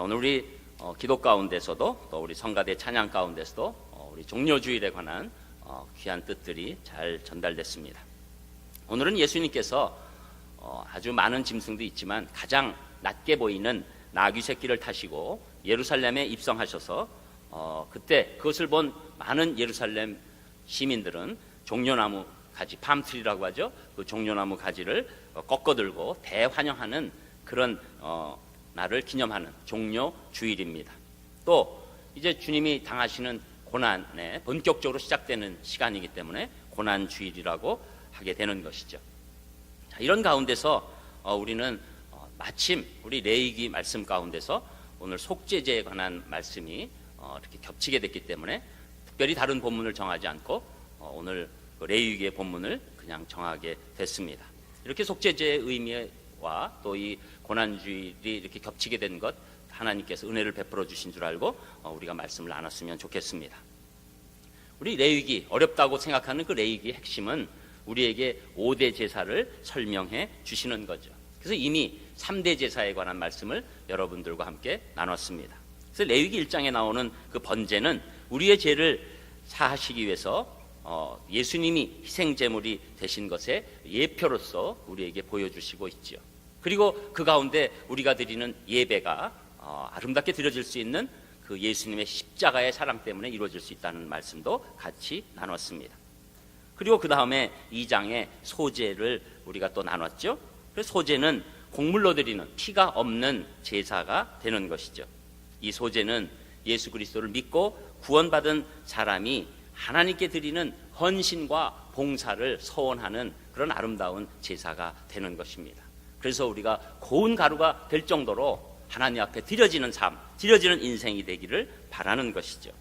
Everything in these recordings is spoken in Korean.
오늘 우리 기도 가운데서도 또 우리 성가대 찬양 가운데서도 우리 종료주일에 관한 귀한 뜻들이 잘 전달됐습니다. 오늘은 예수님께서 아주 많은 짐승도 있지만 가장 낮게 보이는 나귀 새끼를 타시고 예루살렘에 입성하셔서 그때 그것을 본 많은 예루살렘 시민들은 종려나무 가지, 팜트리라고 하죠. 그 종려나무 가지를 꺾어들고 대환영하는 그런 날을 기념하는 종려주일입니다. 또 이제 주님이 당하시는 고난에 본격적으로 시작되는 시간이기 때문에 고난주일이라고 하게 되는 것이죠. 자, 이런 가운데서 우리는 마침 우리 레위기 말씀 가운데서 오늘 속죄제에 관한 말씀이 이렇게 겹치게 됐기 때문에 특별히 다른 본문을 정하지 않고 오늘 레위기의 본문을 그냥 정하게 됐습니다. 이렇게 속죄제의 의미와 또 이 고난주일이 이렇게 겹치게 된 것 하나님께서 은혜를 베풀어 주신 줄 알고 우리가 말씀을 나눴으면 좋겠습니다. 우리 레위기, 어렵다고 생각하는 그 레위기의 핵심은 우리에게 5대 제사를 설명해 주시는 거죠. 그래서 이미 3대 제사에 관한 말씀을 여러분들과 함께 나눴습니다. 그래서 레위기 1장에 나오는 그 번제는 우리의 죄를 사하시기 위해서 예수님이 희생제물이 되신 것의 예표로서 우리에게 보여주시고 있죠. 그리고 그 가운데 우리가 드리는 예배가 아름답게 드려질 수 있는 그 예수님의 십자가의 사랑 때문에 이루어질 수 있다는 말씀도 같이 나눴습니다. 그리고 그 다음에 2장의 소제를 우리가 또 나눴죠. 그래서 소제는 곡물로 드리는 피가 없는 제사가 되는 것이죠. 이 소제는 예수 그리스도를 믿고 구원받은 사람이 하나님께 드리는 헌신과 봉사를 서원하는 그런 아름다운 제사가 되는 것입니다. 그래서 우리가 고운 가루가 될 정도로 하나님 앞에 드려지는 삶, 드려지는 인생이 되기를 바라는 것이죠.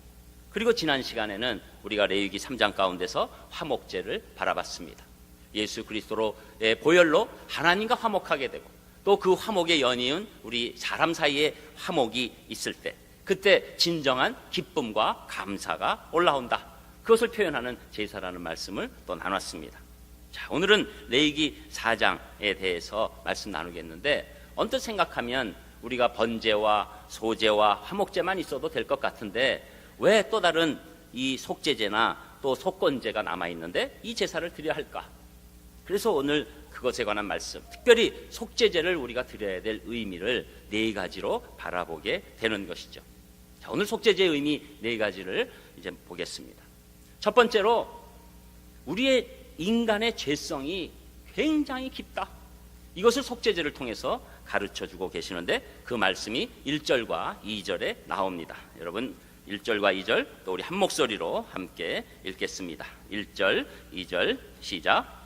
그리고 지난 시간에는 우리가 레위기 3장 가운데서 화목제를 바라봤습니다. 예수 그리스도로의 보혈로 하나님과 화목하게 되고 또 그 화목의 연이은 우리 사람 사이에 화목이 있을 때 그때 진정한 기쁨과 감사가 올라온다. 그것을 표현하는 제사라는 말씀을 또 나눴습니다. 자, 오늘은 레위기 4장에 대해서 말씀 나누겠는데 언뜻 생각하면 우리가 번제와 소제와 화목제만 있어도 될 것 같은데 왜 또 다른 이 속죄제나 또 속건제가 남아있는데 이 제사를 드려야 할까? 그래서 오늘 그것에 관한 말씀, 특별히 속죄제를 우리가 드려야 될 의미를 4가지로 바라보게 되는 것이죠. 자, 오늘 속죄제의 의미 4가지를 이제 보겠습니다. 첫 번째로 우리의 인간의 죄성이 굉장히 깊다. 이것을 속죄제를 통해서 가르쳐주고 계시는데 그 말씀이 1절과 2절에 나옵니다. 여러분 1절과 2절 또 우리 한 목소리로 함께 읽겠습니다. 1절, 2절 시작.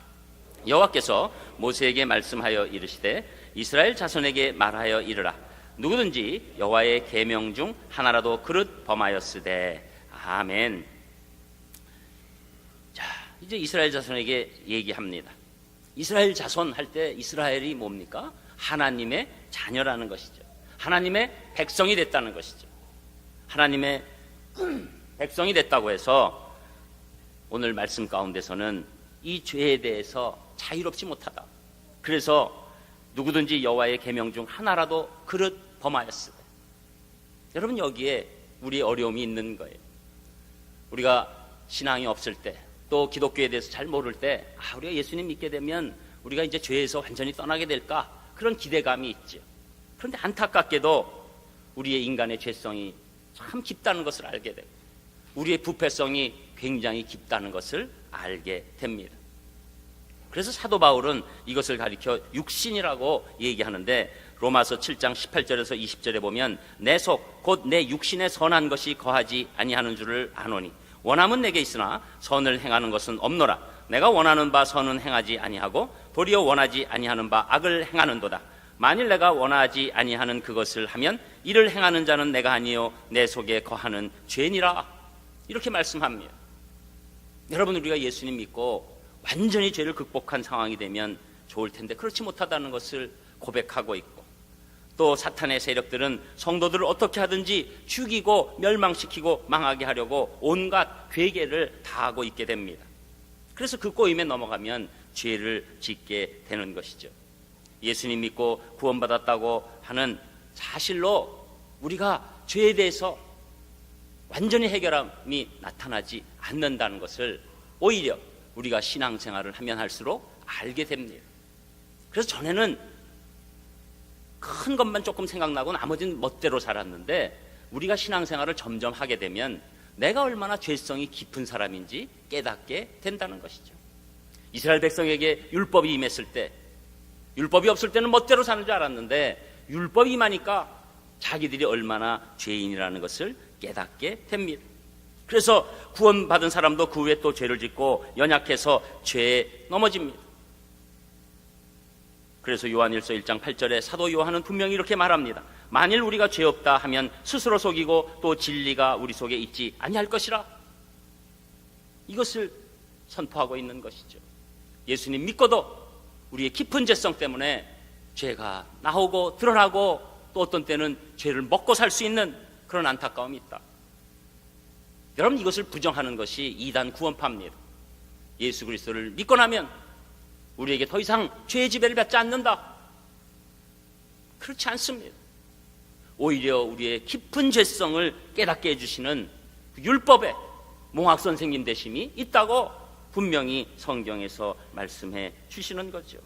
여호와께서 모세에게 말씀하여 이르시되 이스라엘 자손에게 말하여 이르라. 누구든지 여호와의 계명 중 하나라도 그릇 범하였으되. 아멘. 자, 이제 이스라엘 자손에게 얘기합니다. 이스라엘 자손 할 때 이스라엘이 뭡니까? 하나님의 자녀라는 것이죠. 하나님의 백성이 됐다는 것이죠. 하나님의 백성이 됐다고 해서 오늘 말씀 가운데서는 이 죄에 대해서 자유롭지 못하다. 그래서 누구든지 여호와의 계명 중 하나라도 그릇 범하였으되. 여러분 여기에 우리의 어려움이 있는 거예요. 우리가 신앙이 없을 때 또 기독교에 대해서 잘 모를 때 우리가 예수님 믿게 되면 우리가 이제 죄에서 완전히 떠나게 될까? 그런 기대감이 있죠. 그런데 안타깝게도 우리의 인간의 죄성이 참 깊다는 것을 알게 되고 우리의 부패성이 굉장히 깊다는 것을 알게 됩니다. 그래서 사도 바울은 이것을 가리켜 육신이라고 얘기하는데 로마서 7장 18절에서 20절에 보면 내 속 곧 내 육신의 선한 것이 거하지 아니하는 줄을 아노니 원함은 내게 있으나 선을 행하는 것은 없노라. 내가 원하는 바 선은 행하지 아니하고 도리어 원하지 아니하는 바 악을 행하는도다. 만일 내가 원하지 아니하는 그것을 하면 이를 행하는 자는 내가 아니요 내 속에 거하는 죄니라. 이렇게 말씀합니다. 여러분 우리가 예수님 믿고 완전히 죄를 극복한 상황이 되면 좋을 텐데 그렇지 못하다는 것을 고백하고 있고 또 사탄의 세력들은 성도들을 어떻게 하든지 죽이고 멸망시키고 망하게 하려고 온갖 괴계를 다하고 있게 됩니다. 그래서 그 꼬임에 넘어가면 죄를 짓게 되는 것이죠. 예수님 믿고 구원받았다고 하는 사실로 우리가 죄에 대해서 완전히 해결함이 나타나지 않는다는 것을 오히려 우리가 신앙생활을 하면 할수록 알게 됩니다. 그래서 전에는 큰 것만 조금 생각나고 나머지는 멋대로 살았는데, 우리가 신앙생활을 점점 하게 되면 내가 얼마나 죄성이 깊은 사람인지 깨닫게 된다는 것이죠. 이스라엘 백성에게 율법이 임했을 때, 율법이 없을 때는 멋대로 사는 줄 알았는데 율법이 임하니까 자기들이 얼마나 죄인이라는 것을 깨닫게 됩니다. 그래서 구원받은 사람도 그 후에 또 죄를 짓고 연약해서 죄에 넘어집니다. 그래서 요한일서 1장 8절에 사도 요한은 분명히 이렇게 말합니다. 만일 우리가 죄 없다 하면 스스로 속이고 또 진리가 우리 속에 있지 아니할 것이라. 이것을 선포하고 있는 것이죠. 예수님 믿고도 우리의 깊은 죄성 때문에 죄가 나오고 드러나고 또 어떤 때는 죄를 먹고 살 수 있는 그런 안타까움이 있다. 여러분, 이것을 부정하는 것이 이단 구원파입니다. 예수 그리스도를 믿고 나면 우리에게 더 이상 죄의 지배를 받지 않는다. 그렇지 않습니다. 오히려 우리의 깊은 죄성을 깨닫게 해주시는 율법에 몽학 선생님 되심이 있다고 분명히 성경에서 말씀해 주시는 거죠.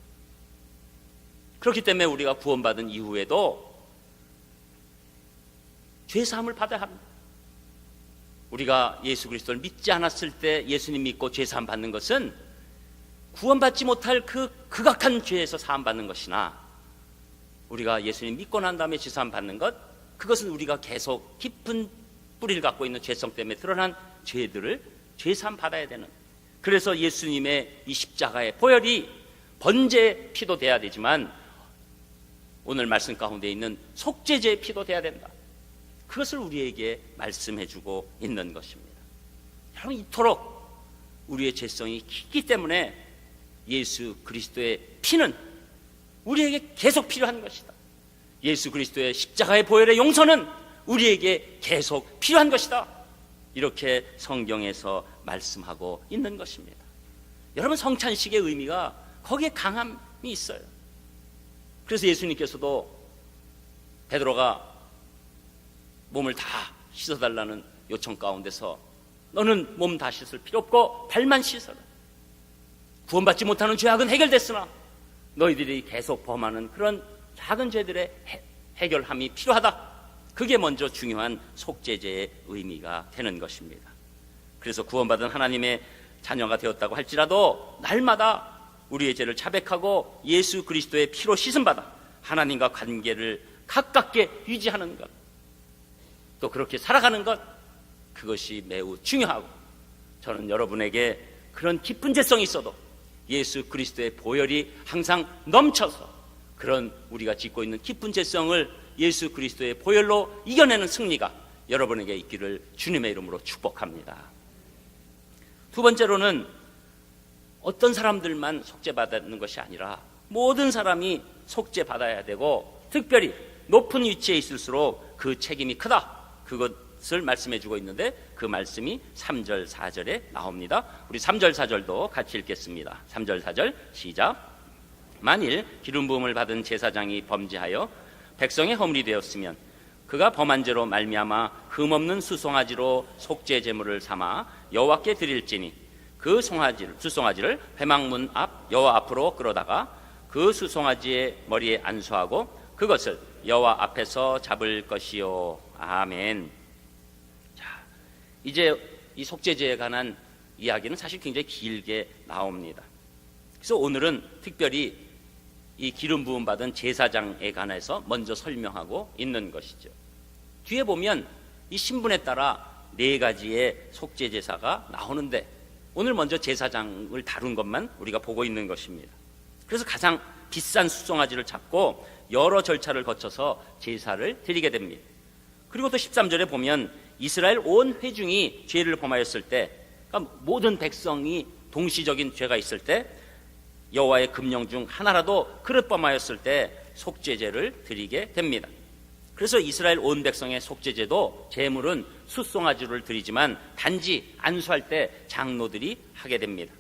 그렇기 때문에 우리가 구원받은 이후에도 죄사함을 받아야 합니다. 우리가 예수 그리스도를 믿지 않았을 때 예수님 믿고 죄사함 받는 것은 구원받지 못할 그 극악한 죄에서 사함 받는 것이나, 우리가 예수님 믿고 난 다음에 죄사함 받는 것, 그것은 우리가 계속 깊은 뿌리를 갖고 있는 죄성 때문에 드러난 죄들을 죄사함 받아야 되는, 그래서 예수님의 이 십자가의 보혈이 번제의 피도 돼야 되지만 오늘 말씀 가운데 있는 속죄제의 피도 돼야 된다. 그것을 우리에게 말씀해주고 있는 것입니다. 여러분, 이토록 우리의 죄성이 깊기 때문에 예수 그리스도의 피는 우리에게 계속 필요한 것이다. 예수 그리스도의 십자가의 보혈의 용서는 우리에게 계속 필요한 것이다. 이렇게 성경에서 말씀하고 있는 것입니다. 여러분, 성찬식의 의미가 거기에 강함이 있어요. 그래서 예수님께서도 베드로가 몸을 다 씻어달라는 요청 가운데서 너는 몸 다 씻을 필요 없고 발만 씻어라. 구원받지 못하는 죄악은 해결됐으나 너희들이 계속 범하는 그런 작은 죄들의 해결함이 필요하다. 그게 먼저 중요한 속죄제의 의미가 되는 것입니다. 그래서 구원받은 하나님의 자녀가 되었다고 할지라도 날마다 우리의 죄를 자백하고 예수 그리스도의 피로 씻음받아 하나님과 관계를 가깝게 유지하는 것, 또 그렇게 살아가는 것, 그것이 매우 중요하고, 저는 여러분에게 그런 깊은 죄성이 있어도 예수 그리스도의 보혈이 항상 넘쳐서 그런 우리가 짓고 있는 깊은 죄성을 예수 그리스도의 보혈로 이겨내는 승리가 여러분에게 있기를 주님의 이름으로 축복합니다. 두 번째로는 어떤 사람들만 속죄받는 것이 아니라 모든 사람이 속죄받아야 되고, 특별히 높은 위치에 있을수록 그 책임이 크다. 그것을 말씀해 주고 있는데 그 말씀이 3절 4절에 나옵니다. 우리 3절 4절도 같이 읽겠습니다. 3절 4절 시작. 만일 기름 부음을 받은 제사장이 범죄하여 백성의 허물이 되었으면 그가 범한 죄로 말미암아 흠없는 수송아지로 속죄 제물을 삼아 여호와께 드릴지니 그 수송아지를 회막문 앞 여호와 앞으로 끌어다가 그 수송아지의 머리에 안수하고 그것을 여호와 앞에서 잡을 것이요. 아멘. 자, 이제 이 속죄제에 관한 이야기는 사실 굉장히 길게 나옵니다. 그래서 오늘은 특별히 이 기름 부음 받은 제사장에 관해서 먼저 설명하고 있는 것이죠. 뒤에 보면 이 신분에 따라 4가지의 속죄제사가 나오는데 오늘 먼저 제사장을 다룬 것만 우리가 보고 있는 것입니다. 그래서 가장 비싼 수송아지를 잡고 여러 절차를 거쳐서 제사를 드리게 됩니다. 그리고 또 13절에 보면 이스라엘 온 회중이 죄를 범하였을 때, 그러니까 모든 백성이 동시적인 죄가 있을 때, 여호와의 금령 중 하나라도 그릇 범하였을 때 속죄제를 드리게 됩니다. 그래서 이스라엘 온 백성의 속죄제도 제물은 숫송아지를 드리지만 단지 안수할 때 장로들이 하게 됩니다.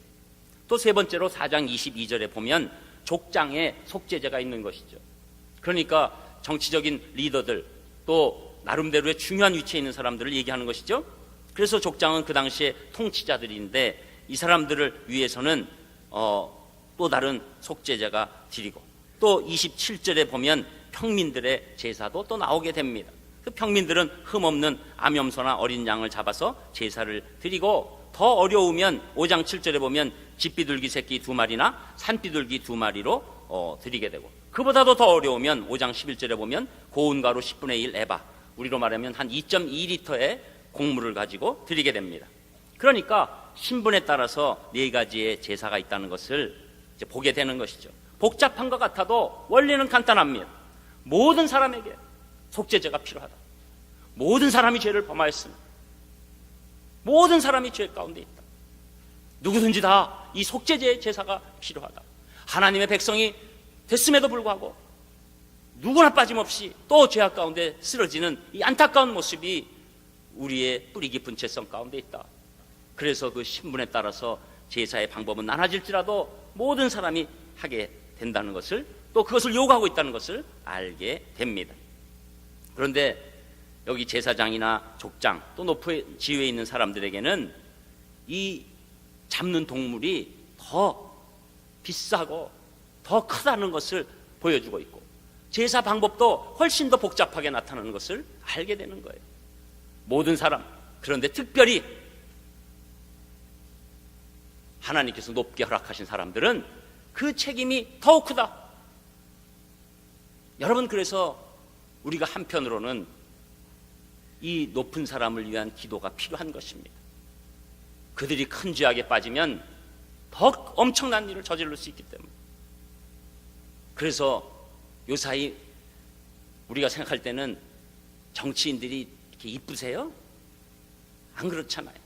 또 세 번째로 4장 22절에 보면 족장의 속죄제가 있는 것이죠. 그러니까 정치적인 리더들, 또 나름대로의 중요한 위치에 있는 사람들을 얘기하는 것이죠. 그래서 족장은 그 당시에 통치자들인데 이 사람들을 위해서는 또 다른 속죄제가 드리고, 또 27절에 보면 평민들의 제사도 또 나오게 됩니다. 그 평민들은 흠없는 암염소나 어린 양을 잡아서 제사를 드리고, 더 어려우면 5장 7절에 보면 집비둘기 새끼 2마리나 산비둘기 2마리로 드리게 되고, 그보다도 더 어려우면 5장 11절에 보면 고운 가루 10분의 1 에바, 우리로 말하면 한 2.2리터의 곡물을 가지고 드리게 됩니다. 그러니까 신분에 따라서 4가지의 제사가 있다는 것을 이제 보게 되는 것이죠. 복잡한 것 같아도 원리는 간단합니다. 모든 사람에게 속죄제가 필요하다. 모든 사람이 죄를 범하였습니다. 모든 사람이 죄 가운데 있다. 누구든지 다 이 속죄제의 제사가 필요하다. 하나님의 백성이 됐음에도 불구하고 누구나 빠짐없이 또 죄악 가운데 쓰러지는 이 안타까운 모습이 우리의 뿌리 깊은 죄성 가운데 있다. 그래서 그 신분에 따라서 제사의 방법은 나눠질지라도 모든 사람이 하게 된다는 것을, 또 그것을 요구하고 있다는 것을 알게 됩니다. 그런데 여기 제사장이나 족장, 또 높은 지위에 있는 사람들에게는 이 잡는 동물이 더 비싸고 더 크다는 것을 보여주고 있고, 제사 방법도 훨씬 더 복잡하게 나타나는 것을 알게 되는 거예요. 모든 사람, 그런데 특별히 하나님께서 높게 허락하신 사람들은 그 책임이 더욱 크다. 여러분, 그래서 우리가 한편으로는 이 높은 사람을 위한 기도가 필요한 것입니다. 그들이 큰 죄악에 빠지면 더 엄청난 일을 저지를 수 있기 때문에. 그래서 요사이 우리가 생각할 때는 정치인들이 이렇게 이쁘세요? 안 그렇잖아요.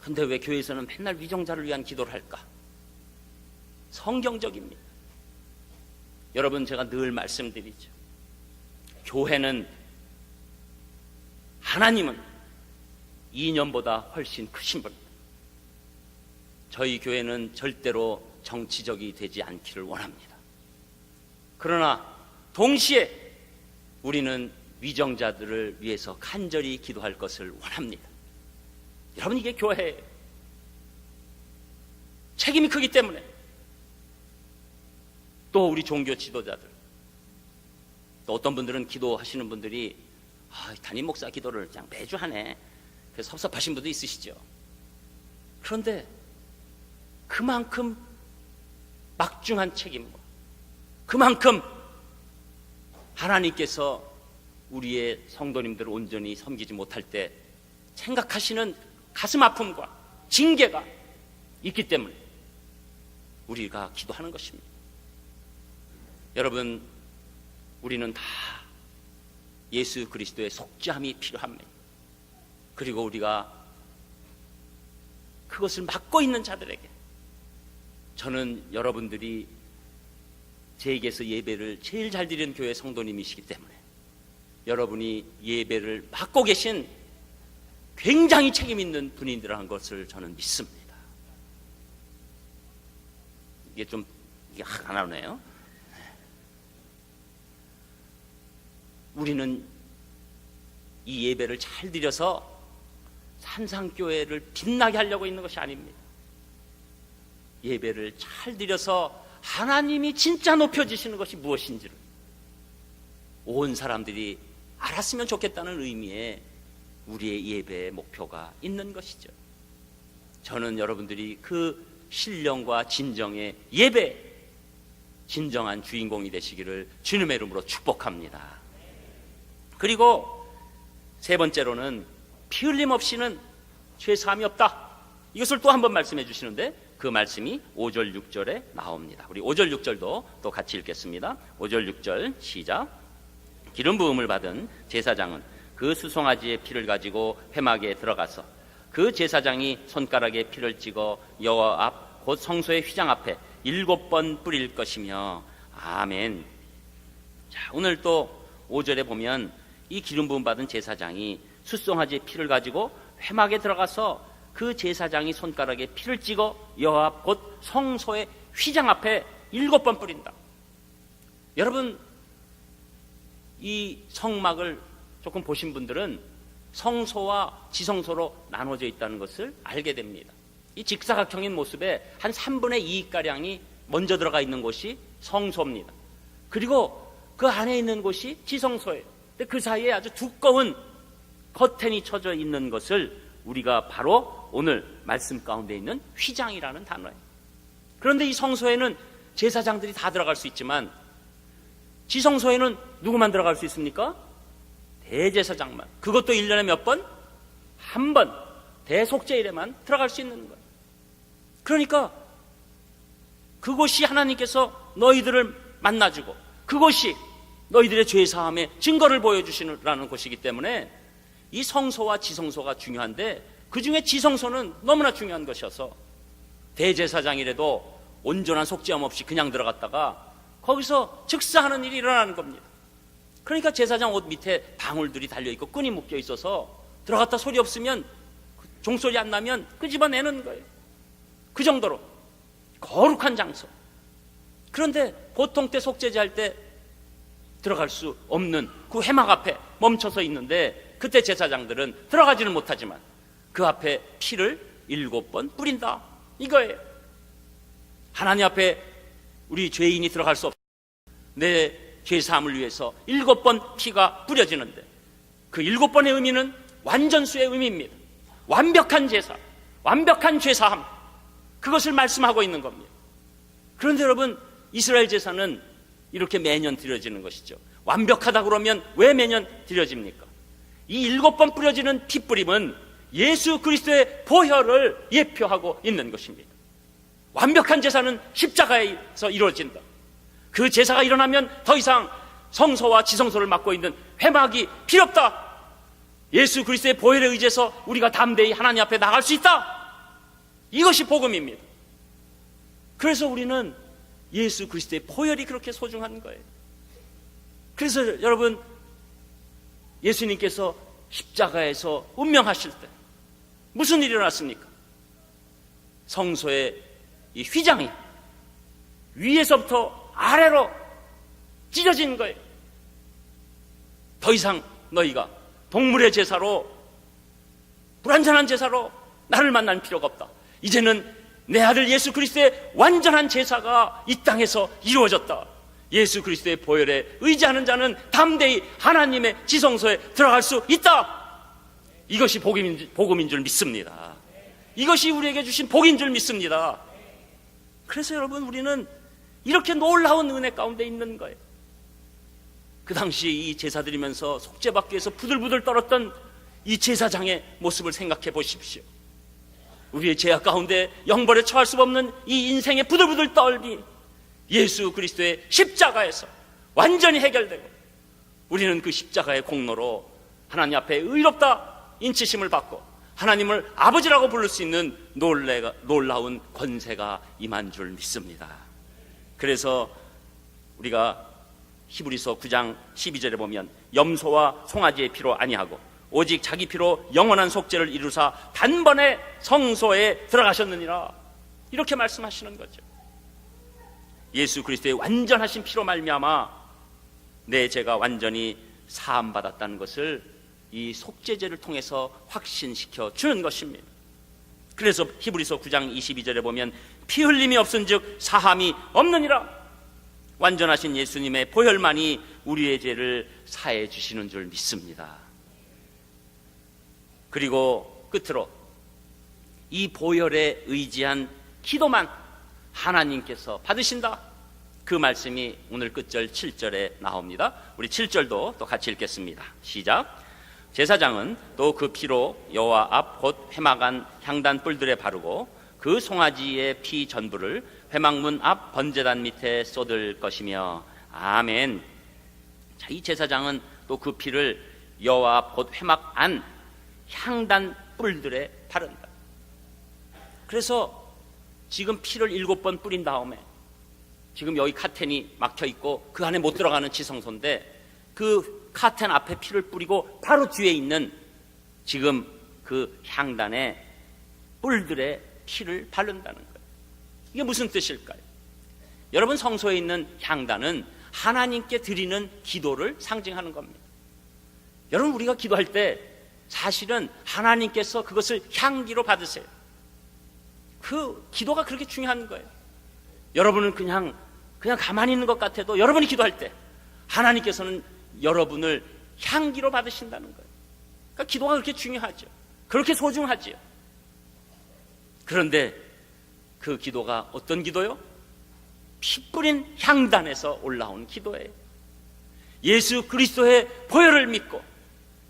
근데 왜 교회에서는 맨날 위정자를 위한 기도를 할까? 성경적입니다. 여러분, 제가 늘 말씀드리죠. 교회는, 하나님은 이념보다 훨씬 크신 분입니다. 저희 교회는 절대로 정치적이 되지 않기를 원합니다. 그러나 동시에 우리는 위정자들을 위해서 간절히 기도할 것을 원합니다. 여러분, 이게 교회예요. 책임이 크기 때문에. 또 우리 종교 지도자들, 또 어떤 분들은 기도하시는 분들이 담임 목사 기도를 그냥 매주 하네, 그래서 섭섭하신 분도 있으시죠. 그런데 그만큼 막중한 책임과 그만큼 하나님께서 우리의 성도님들을 온전히 섬기지 못할 때 생각하시는 가슴 아픔과 징계가 있기 때문에 우리가 기도하는 것입니다. 여러분, 우리는 다 예수 그리스도의 속죄함이 필요합니다. 그리고 우리가 그것을 맡고 있는 자들에게, 저는 여러분들이 제에게서 예배를 제일 잘 드리는 교회 성도님이시기 때문에 여러분이 예배를 맡고 계신 굉장히 책임 있는 분인들한 것을 저는 믿습니다. 이게 확 안 나오네요. 우리는 이 예배를 잘 드려서 산상교회를 빛나게 하려고 있는 것이 아닙니다. 예배를 잘 드려서 하나님이 진짜 높여지시는 것이 무엇인지를 온 사람들이 알았으면 좋겠다는 의미의 우리의 예배의 목표가 있는 것이죠. 저는 여러분들이 그 신령과 진정의 예배, 진정한 주인공이 되시기를 주님의 이름으로 축복합니다. 그리고 세 번째로는 피 흘림 없이는 죄사함이 없다. 이것을 또 한 번 말씀해 주시는데 그 말씀이 5절 6절에 나옵니다. 우리 5절 6절도 또 같이 읽겠습니다. 5절 6절 시작. 기름 부음을 받은 제사장은 그 수송아지의 피를 가지고 회막에 들어가서 그 제사장이 손가락에 피를 찍어 여호와 앞 곧 성소의 휘장 앞에 7번 뿌릴 것이며. 아멘. 자, 오늘 또 5절에 보면 이 기름 부음 받은 제사장이 숫송아지의 피를 가지고 회막에 들어가서 그 제사장이 손가락에 피를 찍어 여호와 앞 곧 성소의 휘장 앞에 7번 뿌린다. 여러분, 이 성막을 조금 보신 분들은 성소와 지성소로 나눠져 있다는 것을 알게 됩니다. 이 직사각형인 모습에 한 3분의 2가량이 먼저 들어가 있는 곳이 성소입니다. 그리고 그 안에 있는 곳이 지성소예요. 근데 그 사이에 아주 두꺼운 커튼이 쳐져 있는 것을 우리가 바로 오늘 말씀 가운데 있는 휘장이라는 단어예요. 그런데 이 성소에는 제사장들이 다 들어갈 수 있지만 지성소에는 누구만 들어갈 수 있습니까? 대제사장만. 그것도 1년에 몇 번? 한 번. 대속죄일에만 들어갈 수 있는 거예요. 그러니까 그곳이 하나님께서 너희들을 만나주고 그곳이 너희들의 죄사함의 증거를 보여주시라는 곳이기 때문에 이 성소와 지성소가 중요한데 그 중에 지성소는 너무나 중요한 것이어서 대제사장이라도 온전한 속죄함 없이 그냥 들어갔다가 거기서 즉사하는 일이 일어나는 겁니다. 그러니까 제사장 옷 밑에 방울들이 달려있고 끈이 묶여 있어서 들어갔다 소리 없으면 종소리 안 나면 끄집어내는 거예요. 그 정도로 거룩한 장소. 그런데 보통 때 속죄제 할 때 들어갈 수 없는 그 회막 앞에 멈춰서 있는데 그때 제사장들은 들어가지는 못하지만 그 앞에 피를 7번 뿌린다 이거예요. 하나님 앞에 우리 죄인이 들어갈 수 없어. 내 죄사함을 위해서 7번 피가 뿌려지는데 그 7번의 의미는 완전수의 의미입니다. 완벽한 제사, 완벽한 죄사함, 그것을 말씀하고 있는 겁니다. 그런데 여러분, 이스라엘 제사는 이렇게 매년 드려지는 것이죠. 완벽하다 그러면 왜 매년 드려집니까? 이 7번 뿌려지는 피뿌림은 예수 그리스도의 보혈을 예표하고 있는 것입니다. 완벽한 제사는 십자가에서 이루어진다. 그 제사가 일어나면 더 이상 성소와 지성소를 맡고 있는 회막이 필요 없다. 예수 그리스도의 보혈에 의지해서 우리가 담대히 하나님 앞에 나갈 수 있다. 이것이 복음입니다. 그래서 우리는 예수 그리스도의 보혈이 그렇게 소중한 거예요. 그래서 여러분, 예수님께서 십자가에서 운명하실 때 무슨 일이 일어났습니까? 성소의 이 휘장이 위에서부터 아래로 찢어진 거예요. 더 이상 너희가 동물의 제사로, 불완전한 제사로 나를 만날 필요가 없다. 이제는 내 아들 예수 그리스도의 완전한 제사가 이 땅에서 이루어졌다. 예수 그리스도의 보혈에 의지하는 자는 담대히 하나님의 지성소에 들어갈 수 있다. 이것이 복음인 줄 믿습니다. 이것이 우리에게 주신 복인 줄 믿습니다. 그래서 여러분, 우리는 이렇게 놀라운 은혜 가운데 있는 거예요. 그 당시에 이 제사 드리면서 속죄받기 위해서 부들부들 떨었던 이 제사장의 모습을 생각해 보십시오. 우리의 죄악 가운데 영벌에 처할 수 없는 이 인생의 부들부들 떨기, 예수 그리스도의 십자가에서 완전히 해결되고 우리는 그 십자가의 공로로 하나님 앞에 의롭다 인치심을 받고 하나님을 아버지라고 부를 수 있는 놀라운 권세가 임한 줄 믿습니다. 그래서 우리가 히브리서 9장 12절에 보면 염소와 송아지의 피로 아니하고 오직 자기 피로 영원한 속죄를 이루사 단번에 성소에 들어가셨느니라, 이렇게 말씀하시는 거죠. 예수 그리스도의 완전하신 피로 말미암아 내 죄가 완전히 사함받았다는 것을 이 속죄제를 통해서 확신시켜 주는 것입니다. 그래서 히브리서 9장 22절에 보면 피 흘림이 없은즉 사함이 없느니라. 완전하신 예수님의 보혈만이 우리의 죄를 사해 주시는 줄 믿습니다. 그리고 끝으로 이 보혈에 의지한 기도만 하나님께서 받으신다. 그 말씀이 오늘 끝절 7절에 나옵니다. 우리 7절도 또 같이 읽겠습니다. 시작. 제사장은 또 그 피로 여호와 앞 곧 회막 안 향단 뿔들에 바르고 그 송아지의 피 전부를 회막문 앞 번제단 밑에 쏟을 것이며. 아멘. 자, 이 제사장은 또 그 피를 여호와 앞 곧 회막 안 향단 뿔들에 바른다. 그래서 지금 피를 7번 뿌린 다음에 지금 여기 카텐이 막혀 있고 그 안에 못 들어가는 지성소인데 그 카텐 앞에 피를 뿌리고 바로 뒤에 있는 지금 그 향단에 뿔들의 피를 바른다는 거예요. 이게 무슨 뜻일까요? 여러분, 성소에 있는 향단은 하나님께 드리는 기도를 상징하는 겁니다. 여러분, 우리가 기도할 때 사실은 하나님께서 그것을 향기로 받으세요. 그 기도가 그렇게 중요한 거예요. 여러분은 그냥 가만히 있는 것 같아도 여러분이 기도할 때 하나님께서는 여러분을 향기로 받으신다는 거예요. 그러니까 기도가 그렇게 중요하죠. 그렇게 소중하지요. 그런데 그 기도가 어떤 기도요? 피 뿌린 향단에서 올라온 기도예요. 예수 그리스도의 보혈을 믿고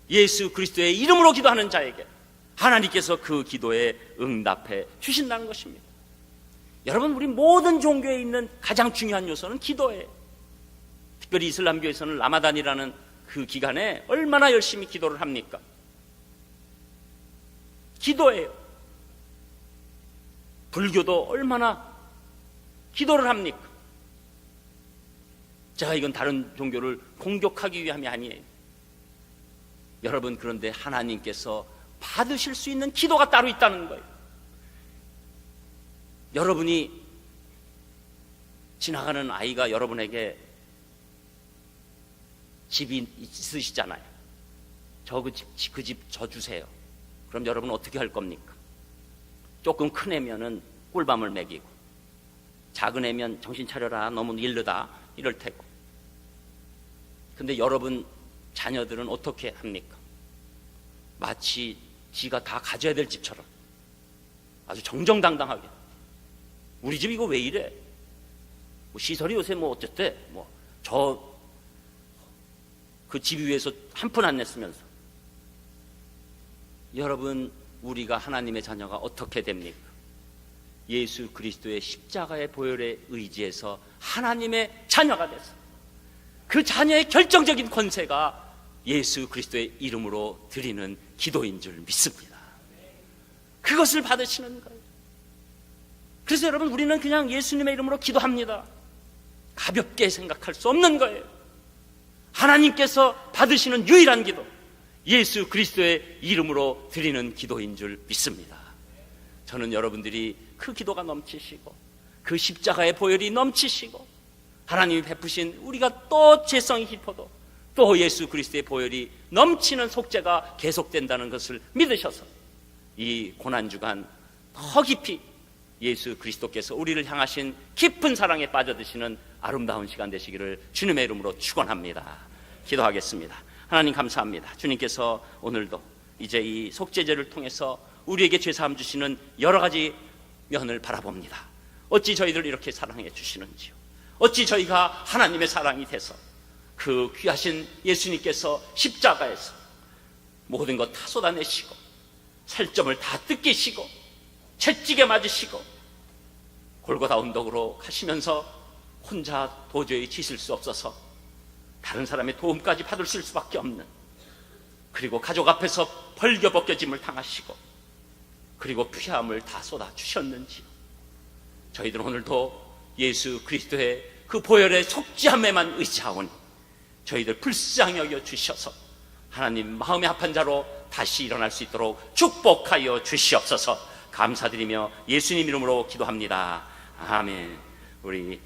예수 그리스도의 이름으로 기도하는 자에게 하나님께서 그 기도에 응답해 주신다는 것입니다. 여러분, 우리 모든 종교에 있는 가장 중요한 요소는 기도예요. 특별히 이슬람교에서는 라마단이라는 그 기간에 얼마나 열심히 기도를 합니까? 기도예요. 불교도 얼마나 기도를 합니까? 제가 이건 다른 종교를 공격하기 위함이 아니에요. 여러분, 그런데 하나님께서 받으실 수 있는 기도가 따로 있다는 거예요. 여러분이 지나가는 아이가 여러분에게 집이 있으시잖아요. 그 집 저 주세요. 그럼 여러분은 어떻게 할 겁니까? 조금 큰 애면은 꿀밤을 먹이고, 작은 애면 정신 차려라, 너무 일르다, 이럴 테고. 근데 여러분 자녀들은 어떻게 합니까? 마치 지가 다 가져야 될 집처럼 아주 정정당당하게, 우리 집 이거 왜 이래? 뭐 시설이 요새 뭐 어쨌대? 뭐 그 집 위에서 한 푼 안 냈으면서. 여러분, 우리가 하나님의 자녀가 어떻게 됩니까? 예수 그리스도의 십자가의 보혈에 의지해서 하나님의 자녀가 됐어. 그 자녀의 결정적인 권세가 예수 그리스도의 이름으로 드리는 기도인 줄 믿습니다. 그것을 받으시는 거예요. 그래서 여러분, 우리는 그냥 예수님의 이름으로 기도합니다. 가볍게 생각할 수 없는 거예요. 하나님께서 받으시는 유일한 기도, 예수 그리스도의 이름으로 드리는 기도인 줄 믿습니다. 저는 여러분들이 그 기도가 넘치시고 그 십자가의 보혈이 넘치시고 하나님이 베푸신 우리가 또 죄성이 깊어도 또 예수 그리스도의 보혈이 넘치는 속죄가 계속된다는 것을 믿으셔서 이 고난주간 더 깊이 예수 그리스도께서 우리를 향하신 깊은 사랑에 빠져드시는 아름다운 시간 되시기를 주님의 이름으로 축원합니다. 기도하겠습니다. 하나님, 감사합니다. 주님께서 오늘도 이제 이 속죄제를 통해서 우리에게 죄사함 주시는 여러 가지 면을 바라봅니다. 어찌 저희들 이렇게 사랑해 주시는지요. 어찌 저희가 하나님의 사랑이 돼서 그 귀하신 예수님께서 십자가에서 모든 것 다 쏟아내시고 살점을 다 뜯기시고 채찍에 맞으시고 골고다 언덕으로 가시면서 혼자 도저히 지실 수 없어서 다른 사람의 도움까지 받을 수밖에 없는, 그리고 가족 앞에서 벌겨벗겨짐을 당하시고 그리고 피함을 다 쏟아주셨는지 저희들은 오늘도 예수 그리스도의 그 보혈의 속죄함에만 의지하오니 저희들 불쌍히 여겨 주셔서 하나님 마음의 합한 자로 다시 일어날 수 있도록 축복하여 주시옵소서. 감사드리며 예수님 이름으로 기도합니다. 아멘. 우리